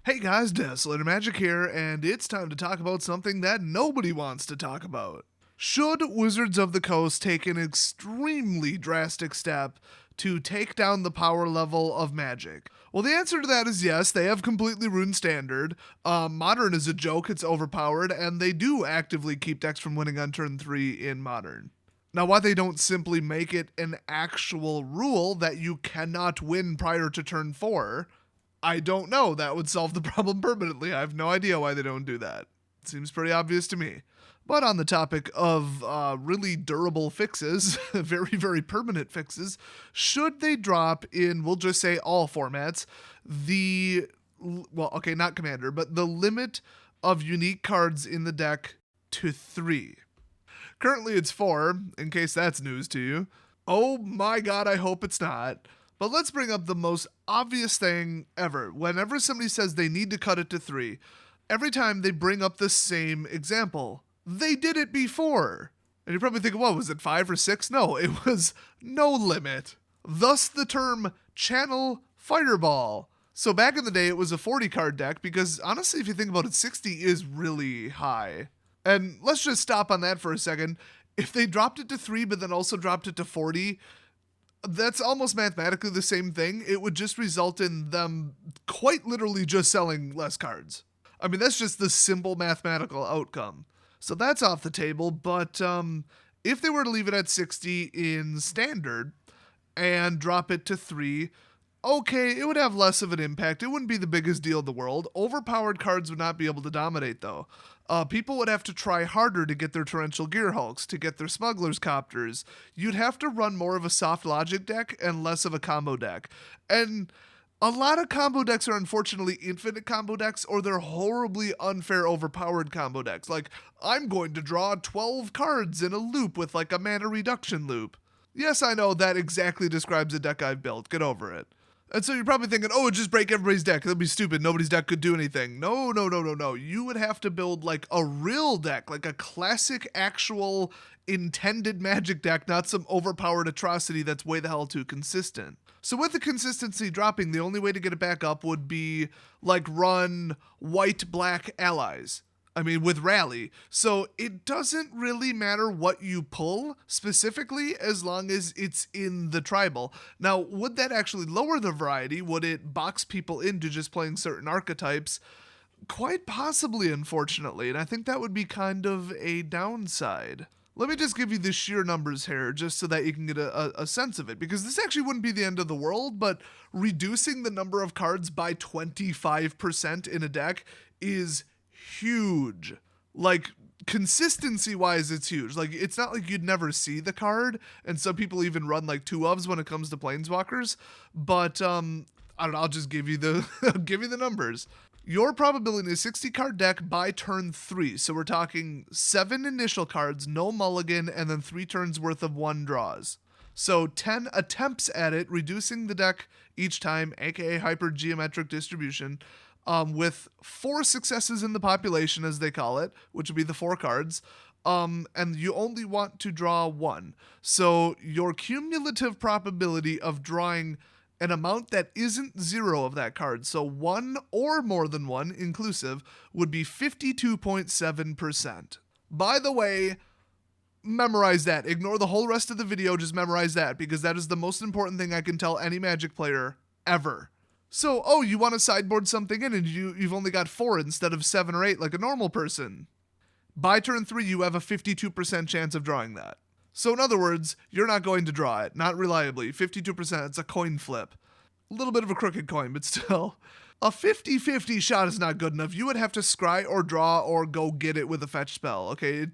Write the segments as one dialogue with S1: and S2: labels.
S1: Hey guys, Desolator Magic here, and it's time to talk about something that nobody wants to talk about. Should Wizards of the Coast take an extremely drastic step to take down the power level of Magic? Well, the answer to that is yes, they have completely ruined Standard. Modern is a joke, it's overpowered, and they do actively keep decks from winning on turn 3 in Modern. Now, why they don't simply make it an actual rule that you cannot win prior to turn 4, I don't know. That would solve the problem permanently. I have no idea why they don't do that. Seems pretty obvious to me. But on the topic of really durable fixes, very, very permanent fixes, should they drop in, we'll just say all formats, not Commander, but the limit of unique cards in the deck to 3. Currently it's 4, in case that's news to you. Oh my god, I hope it's not. But let's bring up the most obvious thing ever. Whenever somebody says they need to cut it to 3, every time they bring up the same example. They did it before. And you're probably thinking, well, was it 5 or 6? No, it was no limit. Thus the term Channel Fireball. So back in the day, it was a 40 card deck because honestly, if you think about it, 60 is really high. And let's just stop on that for a second. If they dropped it to 3, but then also dropped it to 40, that's almost mathematically the same thing. It would just result in them quite literally just selling less cards. I mean, that's just the simple mathematical outcome. So that's off the table, but if they were to leave it at 60 in Standard and drop it to 3, okay, it would have less of an impact. It wouldn't be the biggest deal in the world. Overpowered cards would not be able to dominate, though. People would have to try harder to get their Torrential Gear Hulks, to get their Smuggler's Copters. You'd have to run more of a soft logic deck and less of a combo deck. And a lot of combo decks are unfortunately infinite combo decks, or they're horribly unfair overpowered combo decks. Like, I'm going to draw 12 cards in a loop with like a mana reduction loop. Yes, I know that exactly describes a deck I've built. Get over it. And so you're probably thinking, oh, just break everybody's deck. That'd be stupid. Nobody's deck could do anything. No. You would have to build like a real deck, like a classic, actual, intended Magic deck, not some overpowered atrocity that's way the hell too consistent. So with the consistency dropping, the only way to get it back up would be like run white-black allies. I mean, with Rally. So it doesn't really matter what you pull specifically as long as it's in the tribal. Now, would that actually lower the variety? Would it box people into just playing certain archetypes? Quite possibly, unfortunately. And I think that would be kind of a downside. Let me just give you the sheer numbers here just so that you can get a sense of it, because this actually wouldn't be the end of the world, but reducing the number of cards by 25% in a deck is huge. Like, consistency wise, it's huge. Like, it's not like you'd never see the card, and some people even run like 2-ofs when it comes to Planeswalkers, but I don't know, I'll just give you the give you the numbers. Your probability in a 60 card deck by turn 3, so we're talking 7 initial cards, no mulligan, and then 3 turns worth of 1 draws. So 10 attempts at it, reducing the deck each time, aka hypergeometric distribution, with 4 successes in the population, as they call it, which would be the 4 cards, and you only want to draw 1. So your cumulative probability of drawing an amount that isn't 0 of that card, so 1 or more than 1 inclusive, would be 52.7%. By the way, memorize that. Ignore the whole rest of the video, just memorize that, because that is the most important thing I can tell any Magic player ever. So, oh, you want to sideboard something in and you've only got 4 instead of 7 or 8 like a normal person. By turn 3, you have a 52% chance of drawing that. So in other words, you're not going to draw it, not reliably. 52%, it's a coin flip. A little bit of a crooked coin, but still. A 50-50 shot is not good enough. You would have to scry or draw or go get it with a fetch spell. Okay,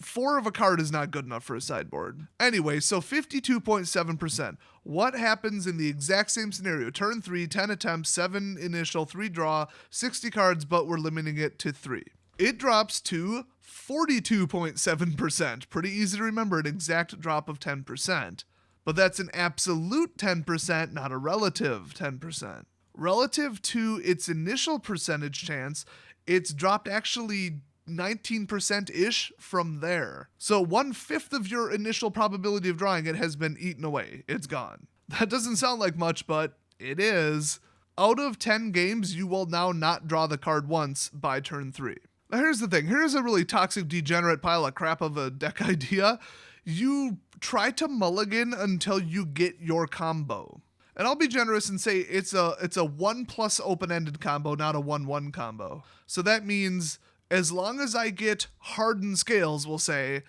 S1: 4 of a card is not good enough for a sideboard. Anyway, so 52.7%. What happens in the exact same scenario? Turn 3, 10 attempts, 7 initial, 3 draw, 60 cards, but we're limiting it to 3. It drops to 42.7%. Pretty easy to remember, an exact drop of 10%. But that's an absolute 10%, not a relative 10%. Relative to its initial percentage chance, it's dropped actually 19%-ish from there. So 1/5 of your initial probability of drawing it has been eaten away. It's gone. That doesn't sound like much, but it is. Out of 10 games, you will now not draw the card once by turn 3. Now here's the thing. Here's a really toxic, degenerate pile of crap of a deck idea. You try to mulligan until you get your combo. And I'll be generous and say it's a 1+ open-ended combo, not a 1/1 combo. So that means as long as I get hardened scales, we'll say,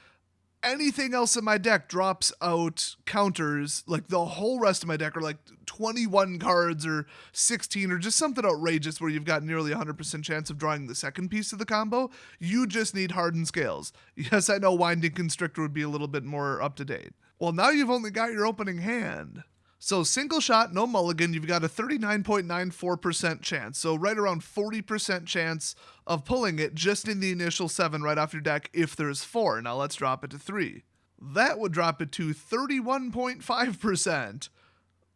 S1: anything else in my deck drops out counters. Like the whole rest of my deck are like 21 cards or 16 or just something outrageous where you've got nearly 100% chance of drawing the second piece of the combo. You just need hardened scales. Yes, I know Winding Constrictor would be a little bit more up to date. Well, now you've only got your opening hand. So single shot, no mulligan, you've got a 39.94% chance. So right around 40% chance of pulling it just in the initial 7 right off your deck if there's 4. Now let's drop it to 3. That would drop it to 31.5%.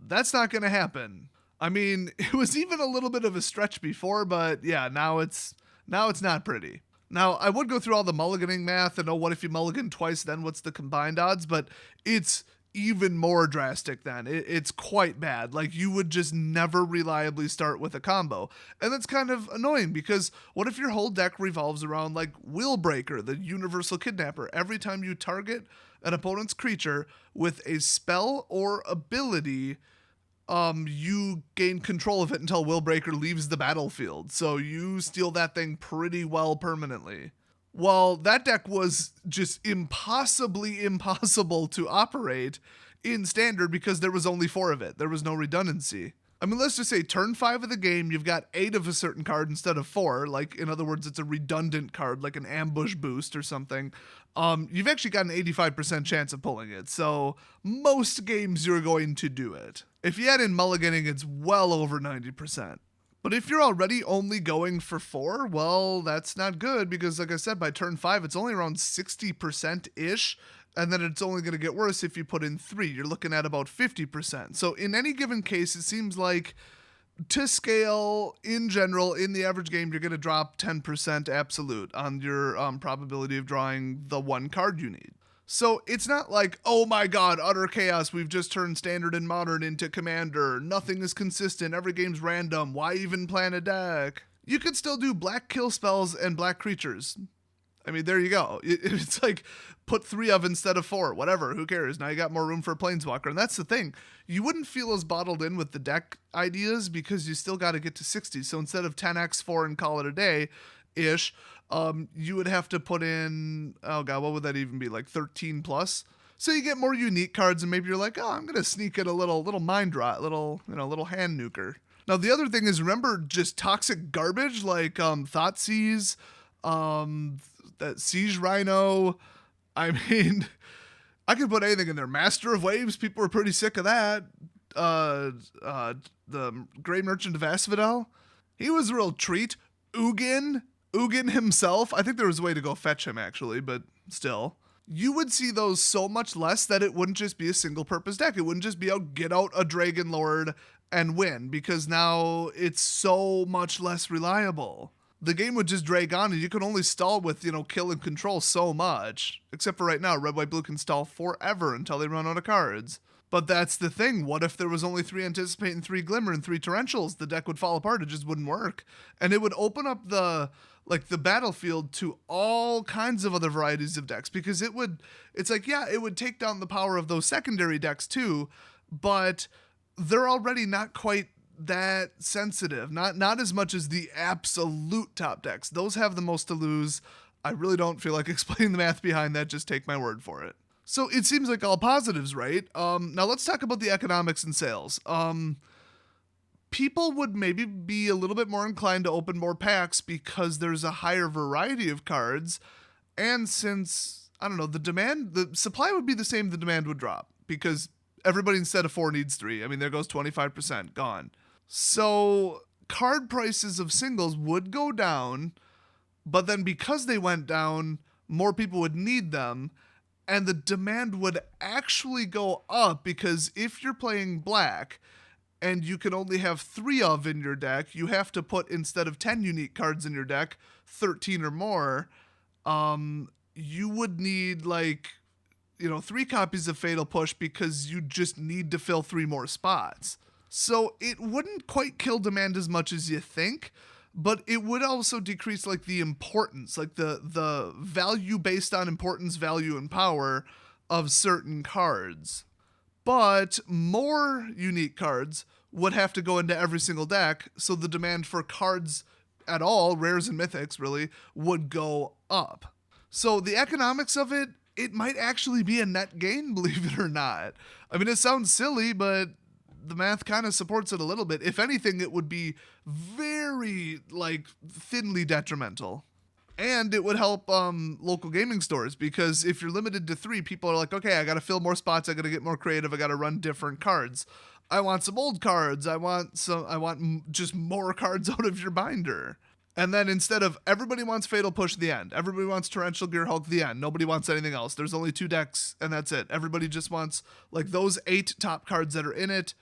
S1: That's not going to happen. I mean, it was even a little bit of a stretch before, but yeah, now it's not pretty. Now, I would go through all the mulliganing math and what if you mulligan twice, then what's the combined odds, but it's even more drastic then. It's quite bad. Like, you would just never reliably start with a combo. And that's kind of annoying because what if your whole deck revolves around like Willbreaker, the universal kidnapper? Every time you target an opponent's creature with a spell or ability, you gain control of it until Willbreaker leaves the battlefield. So you steal that thing pretty well permanently. Well, that deck was just impossibly impossible to operate in Standard because there was only 4 of it. There was no redundancy. I mean, let's just say turn 5 of the game, you've got 8 of a certain card instead of 4. Like, in other words, it's a redundant card, like an ambush boost or something. You've actually got an 85% chance of pulling it. So most games you're going to do it. If you add in mulliganing, it's well over 90%. But if you're already only going for 4, well, that's not good because, like I said, by turn 5, it's only around 60%-ish, and then it's only going to get worse if you put in 3. You're looking at about 50%. So in any given case, it seems like to scale, in general, in the average game, you're going to drop 10% absolute on your probability of drawing the 1 card you need. So it's not like, oh my god, utter chaos, we've just turned Standard and Modern into Commander, nothing is consistent, every game's random, why even plan a deck? You could still do black kill spells and black creatures. I mean, there you go. It's like, put 3 of instead of 4, whatever, who cares? Now you got more room for a Planeswalker, and that's the thing. You wouldn't feel as bottled in with the deck ideas because you still got to get to 60, so instead of 10x 4 and call it a day-ish, you would have to put in, oh god, what would that even be, like 13 plus? So you get more unique cards, and maybe you're like, oh, I'm gonna sneak in a little mind rot, little hand nuker. Now the other thing is, remember just toxic garbage like Thoughtseize, that Siege Rhino. I mean, I could put anything in there. Master of Waves, people were pretty sick of that. The Grey Merchant of Asphodel, he was a real treat. Ugin himself, I think there was a way to go fetch him actually, but still. You would see those so much less that it wouldn't just be a single purpose deck. It wouldn't just be get out a Dragon Lord and win, because now it's so much less reliable. The game would just drag on and you could only stall with, kill and control so much. Except for right now, red, white, blue can stall forever until they run out of cards. But that's the thing. What if there was only 3 Anticipate and 3 Glimmer and 3 Torrentials? The deck would fall apart. It just wouldn't work. And it would open up the battlefield to all kinds of other varieties of decks, because it would take down the power of those secondary decks too, but they're already not quite that sensitive. Not as much as the absolute top decks. Those have the most to lose. I really don't feel like explaining the math behind that. Just take my word for it. So it seems like all positives, right? Now let's talk about the economics and sales. People would maybe be a little bit more inclined to open more packs because there's a higher variety of cards. And since, I don't know, the supply would be the same, the demand would drop because everybody instead of 4 needs 3. I mean, there goes 25% gone. So card prices of singles would go down, but then because they went down, more people would need them. And the demand would actually go up because if you're playing black and you can only have 3 of in your deck, you have to put, instead of 10 unique cards in your deck, 13 or more. You would need 3 copies of Fatal Push because you just need to fill 3 more spots. So it wouldn't quite kill demand as much as you think, but it would also decrease like the importance, like the value based on importance, value, and power of certain cards. But more unique cards would have to go into every single deck, so the demand for cards at all, rares and mythics really, would go up. So the economics of it might actually be a net gain, believe it or not. I mean, it sounds silly, but the math kind of supports it a little bit. If anything, it would be very, like, thinly detrimental. And it would help local gaming stores, because if you're limited to 3, people are like, okay, I got to fill more spots. I got to get more creative. I got to run different cards. I want some old cards. I want just more cards out of your binder. And then instead of everybody wants Fatal Push the end, everybody wants Torrential Gear Hulk the end, nobody wants anything else. There's only 2 decks and that's it. Everybody just wants like those 8 top cards that are in it.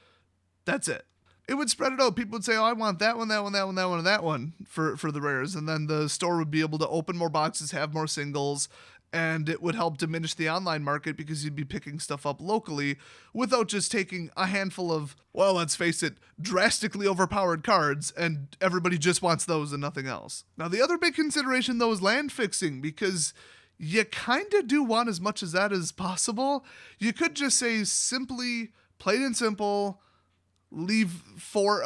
S1: That's it. It would spread it out. People would say, oh, I want that one, that one, that one, that one, and that one for the rares. And then the store would be able to open more boxes, have more singles, and it would help diminish the online market because you'd be picking stuff up locally without just taking a handful of, well, let's face it, drastically overpowered cards, and everybody just wants those and nothing else. Now, the other big consideration, though, is land fixing, because you kind of do want as much of that as possible. You could just say simply, plain and simple, leave 4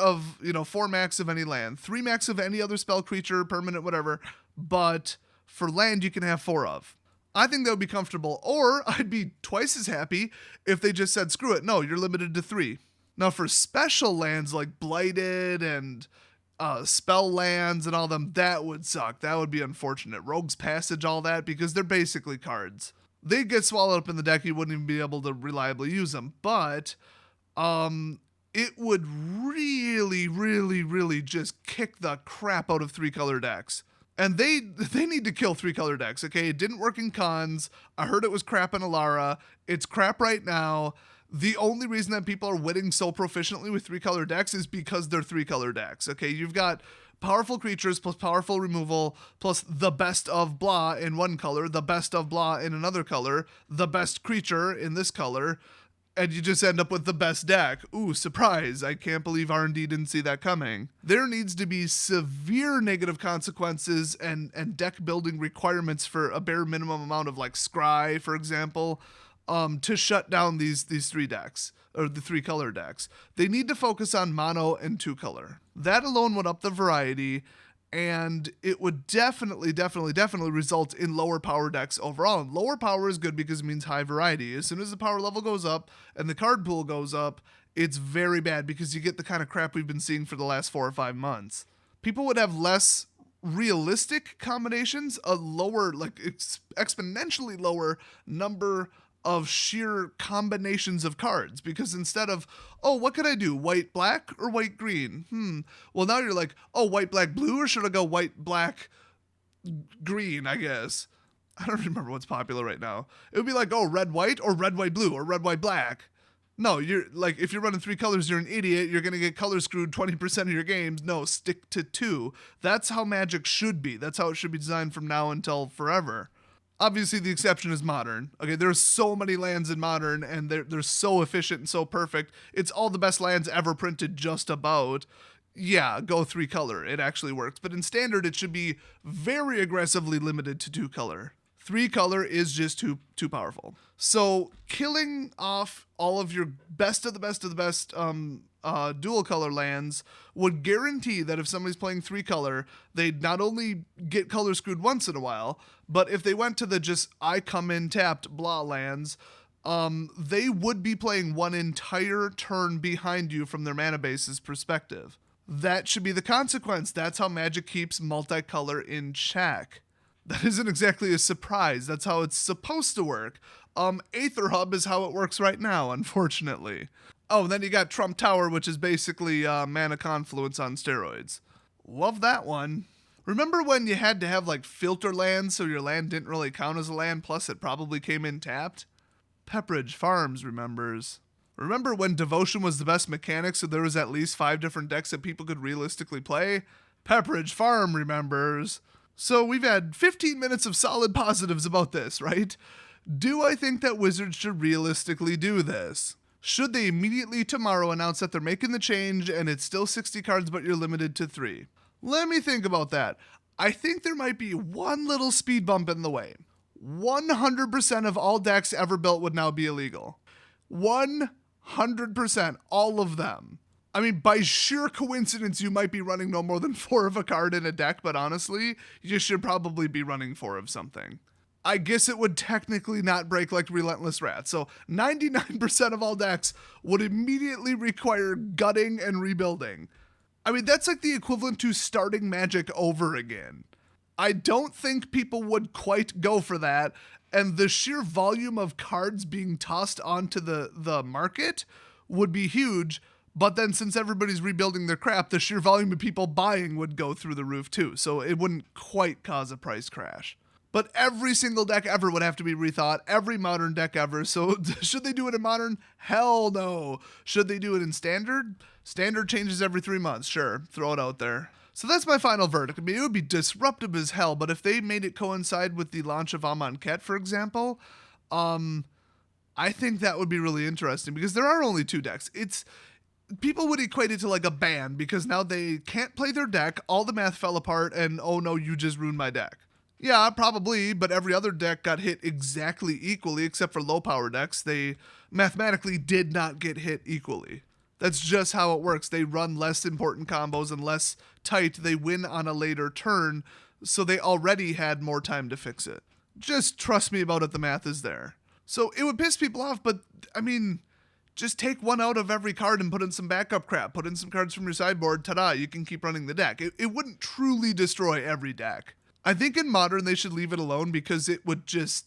S1: max of any land, 3 max of any other spell, creature, permanent, whatever, but for land you can have 4 of. I think that would be comfortable, or I'd be twice as happy if they just said, screw it, no, you're limited to 3. Now for special lands like Blighted and spell lands and all them, that would suck. That would be unfortunate. Rogue's Passage, all that, because they're basically cards. They'd get swallowed up in the deck, you wouldn't even be able to reliably use them, but it would really, really, really just kick the crap out of 3-color decks. And they need to kill 3-color decks, okay? It didn't work in cons. I heard it was crap in Alara. It's crap right now. The only reason that people are winning so proficiently with 3-color decks is because they're 3-color decks, okay? You've got powerful creatures plus powerful removal plus the best of blah in one color, the best of blah in another color, the best creature in this color, and you just end up with the best deck. Ooh, surprise. I can't believe R&D didn't see that coming. There needs to be severe negative consequences and deck building requirements for a bare minimum amount of like Scry, for example, to shut down these 3 decks, or the 3-color decks. They need to focus on mono and 2-color. That alone would up the variety, and it would definitely result in lower power decks overall. And lower power is good because it means high variety. As soon as the power level goes up and the card pool goes up, it's very bad because you get the kind of crap we've been seeing for the last 4 or 5 months. People would have less realistic combinations, a lower, like exponentially lower number of sheer combinations of cards, because instead of, oh, what could I do? White, black, or white, green? Well, now you're like, oh, white, black, blue, or should I go white, black, green, I guess? I don't remember what's popular right now. It would be like, oh, red, white, or red, white, blue, or red, white, black. No, you're like, if you're running 3 colors, you're an idiot. You're going to get color screwed 20% of your games. No, stick to 2. That's how Magic should be. That's how it should be designed from now until forever. Obviously, the exception is Modern. Okay, there's so many lands in Modern, and they're so efficient and so perfect. It's all the best lands ever printed, just about. Yeah, go 3-color. It actually works. But in Standard, it should be very aggressively limited to 2-color. 3-color is just too powerful. So killing off all of your best of the best of the best dual color lands would guarantee that if somebody's playing 3-color, they'd not only get color screwed once in a while, but if they went to the just I come in tapped blah lands, they would be playing one entire turn behind you from their mana base's perspective. That should be the consequence. That's how Magic keeps multicolor in check. That isn't exactly a surprise. That's how it's supposed to work. Aether Hub is how it works right now, unfortunately. Oh, and then you got Trump Tower, which is basically Mana Confluence on steroids. Love that one. Remember when you had to have like filter lands so your land didn't really count as a land, plus it probably came in tapped? Pepperidge Farms remembers. Remember when Devotion was the best mechanic, so there was at least 5 different decks that people could realistically play? Pepperidge Farm remembers. So we've had 15 minutes of solid positives about this, right? Do I think that Wizards should realistically do this? Should they immediately tomorrow announce that they're making the change and it's still 60 cards but you're limited to 3? Let me think about that. I think there might be one little speed bump in the way. 100% of all decks ever built would now be illegal. 100%, all of them. I mean, by sheer coincidence, you might be running no more than 4 of a card in a deck, but honestly, you should probably be running 4 of something. I guess it would technically not break like Relentless Rat. So 99% of all decks would immediately require gutting and rebuilding. I mean, that's like the equivalent to starting Magic over again. I don't think people would quite go for that, and the sheer volume of cards being tossed onto the market would be huge, but then since everybody's rebuilding their crap, the sheer volume of people buying would go through the roof too, so it wouldn't quite cause a price crash. But every single deck ever would have to be rethought, every modern deck ever, so should they do it in modern? Hell no. Should they do it in standard? Standard changes every 3 months, sure, throw it out there. So that's my final verdict. I mean, it would be disruptive as hell, but if they made it coincide with the launch of Amonkhet, for example, I think that would be really interesting because there are only 2 decks. People would equate it to like a ban because now they can't play their deck, all the math fell apart, and oh no, you just ruined my deck. Yeah, probably, but every other deck got hit exactly equally except for low power decks. They mathematically did not get hit equally. That's just how it works. They run less important combos and less tight. They win on a later turn, so they already had more time to fix it. Just trust me about it, the math is there. So it would piss people off, but I mean, just take 1 out of every card and put in some backup crap. Put in some cards from your sideboard, ta-da, you can keep running the deck. It wouldn't truly destroy every deck. I think in Modern they should leave it alone because it would just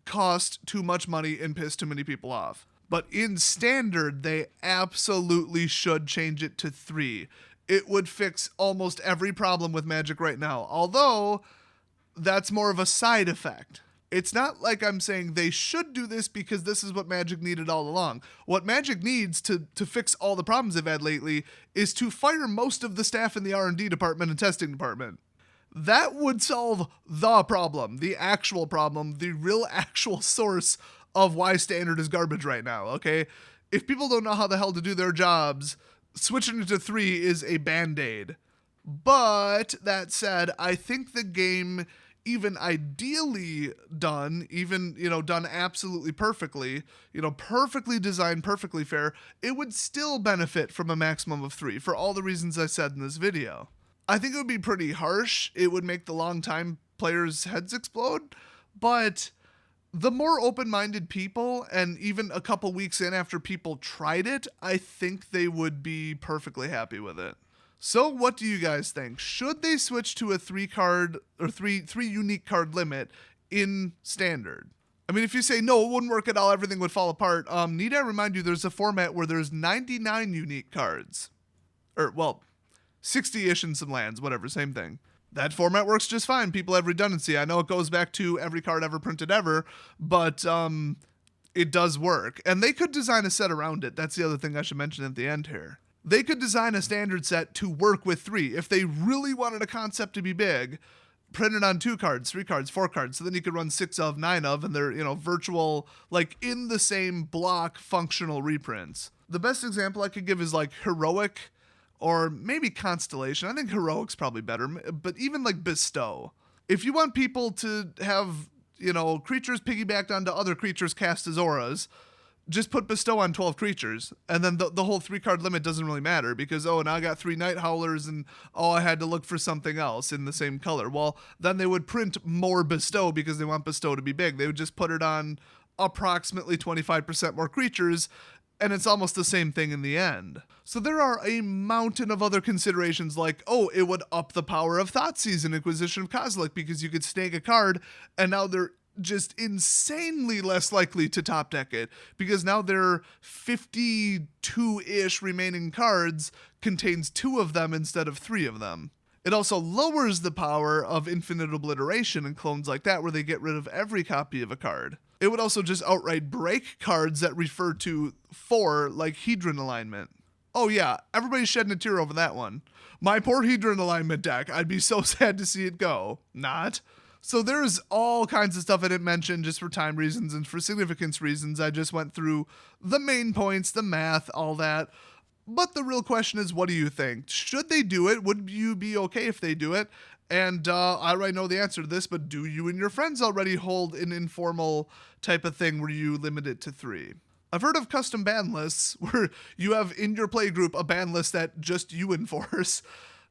S1: cost too much money and piss too many people off. But in Standard, they absolutely should change it to 3. It would fix almost every problem with Magic right now, although that's more of a side effect. It's not like I'm saying they should do this because this is what Magic needed all along. What Magic needs to fix all the problems they've had lately is to fire most of the staff in the R&D department and testing department. That would solve the problem, the actual problem, the real actual source of why Standard is garbage right now, okay? If people don't know how the hell to do their jobs, switching it to 3 is a band-aid. But that said, I think the game, even ideally done, done absolutely perfectly, perfectly designed, perfectly fair, it would still benefit from a maximum of 3 for all the reasons I said in this video. I think it would be pretty harsh. It would make the long-time players' heads explode, but the more open-minded people, and even a couple weeks in after people tried it, I think they would be perfectly happy with it. So what do you guys think? Should they switch to a 3-card or three unique card limit in Standard? I mean, if you say, no, it wouldn't work at all, everything would fall apart, need I remind you there's a format where there's 99 unique cards. 60-ish and some lands, whatever, same thing. That format works just fine. People have redundancy. I know it goes back to every card ever printed ever, but it does work. And they could design a set around it. That's the other thing I should mention at the end here. They could design a Standard set to work with 3. If they really wanted a concept to be big, print it on 2 cards, 3 cards, 4 cards. So then you could run 6 of, 9 of, and they're, virtual, like in the same block functional reprints. The best example I could give is like Heroic, or maybe Constellation. I think Heroic's probably better, but even like Bestow. If you want people to have, creatures piggybacked onto other creatures cast as auras, just put Bestow on 12 creatures, and then the whole 3-card limit doesn't really matter because, now I got 3 Night Howlers, and I had to look for something else in the same color. Well, then they would print more Bestow because they want Bestow to be big. They would just put it on approximately 25% more creatures, and it's almost the same thing in the end. So there are a mountain of other considerations like, it would up the power of Thoughtseize and Inquisition of Kozilek because you could snag a card, and now they're just insanely less likely to top deck it because now their 52-ish remaining cards contains 2 of them instead of 3 of them. It also lowers the power of Infinite Obliteration and clones like that where they get rid of every copy of a card. It would also just outright break cards that refer to 4, like Hedron Alignment. Oh yeah, everybody's shedding a tear over that one. My poor Hedron Alignment deck, I'd be so sad to see it go. Not. So there's all kinds of stuff I didn't mention just for time reasons and for significance reasons. I just went through the main points, the math, all that. But the real question is, what do you think? Should they do it? Would you be okay if they do it? And I already know the answer to this, but do you and your friends already hold an informal type of thing where you limit it to 3? I've heard of custom ban lists where you have in your play group a ban list that just you enforce.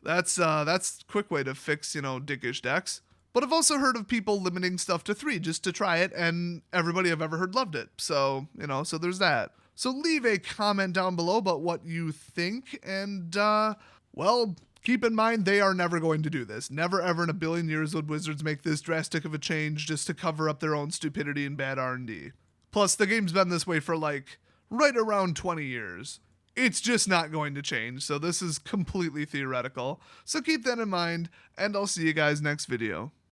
S1: That's a quick way to fix, dickish decks. But I've also heard of people limiting stuff to 3 just to try it, and everybody I've ever heard loved it. So, so there's that. So leave a comment down below about what you think, and, keep in mind they are never going to do this. Never ever in a billion years would Wizards make this drastic of a change just to cover up their own stupidity and bad R&D. Plus, the game's been this way for, right around 20 years. It's just not going to change, so this is completely theoretical. So keep that in mind, and I'll see you guys next video.